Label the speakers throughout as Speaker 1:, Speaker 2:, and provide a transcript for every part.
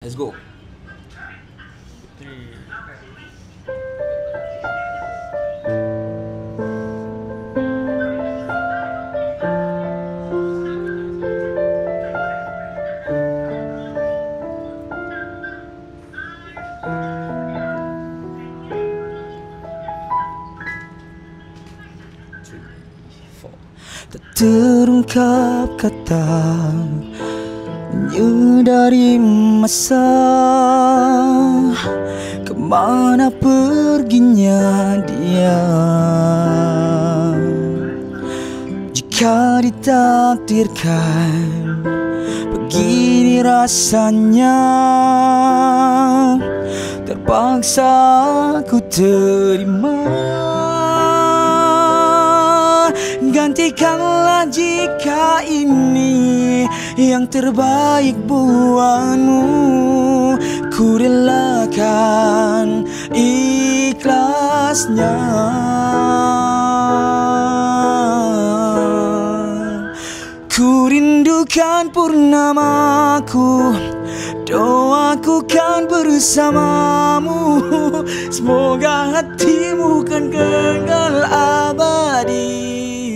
Speaker 1: Let's go.
Speaker 2: Tak terungkap kata menyedari masa, kemana perginya dia. Jika ditakdirkan begini rasanya, terpaksa ku terima. Gantikanlah jika ini yang terbaik buatmu. Ku relakan ikhlasnya. Ku rindukan purnamaku, doaku kan bersamamu. Semoga hatimu kan kekal abadi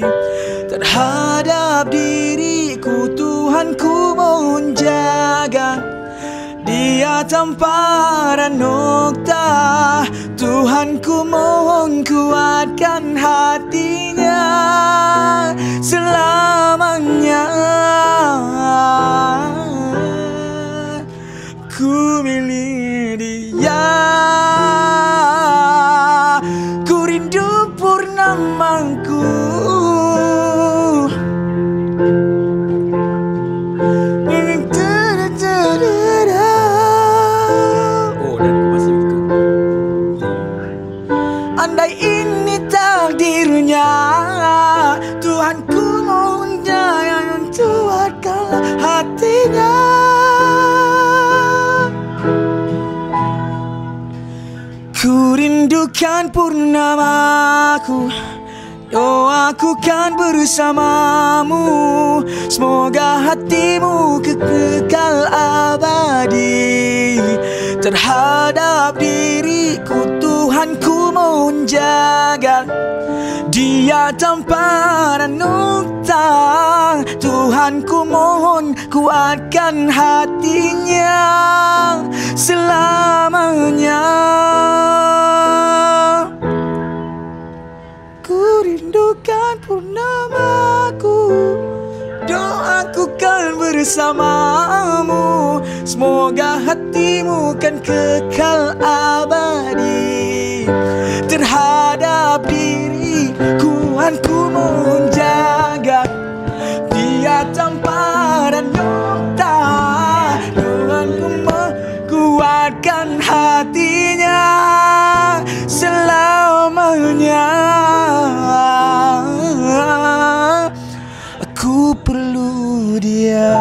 Speaker 2: terhadap diriku. Tuhanku mohon jaga dia tanpa nokta. Tuhanku mohon kuatkan hatinya selamanya. Ku milih dia, ku rindu purnamaku.
Speaker 1: Oh, dan aku masih begitu.
Speaker 2: Andai ini takdirnya, Tuhanku mohon jangan kuatkanlah hatinya. Ku rindukan purnamaku, doaku kan bersamamu. Semoga hatimu kekal abadi terhadap diriku. Tuhanku mohon jaga dia tanpa nokta. Tuhanku mohon kuatkan hatinya selamanya. Ku rindukan purnamaku, doaku kan bersamamu. Semoga hatimu kan kekal abadi terhadap diriku. Tuhanku mohon jaga dia tanpa nokta. Tuhanku mohon kuatkan hatinya selamanya. Aku perlu dia.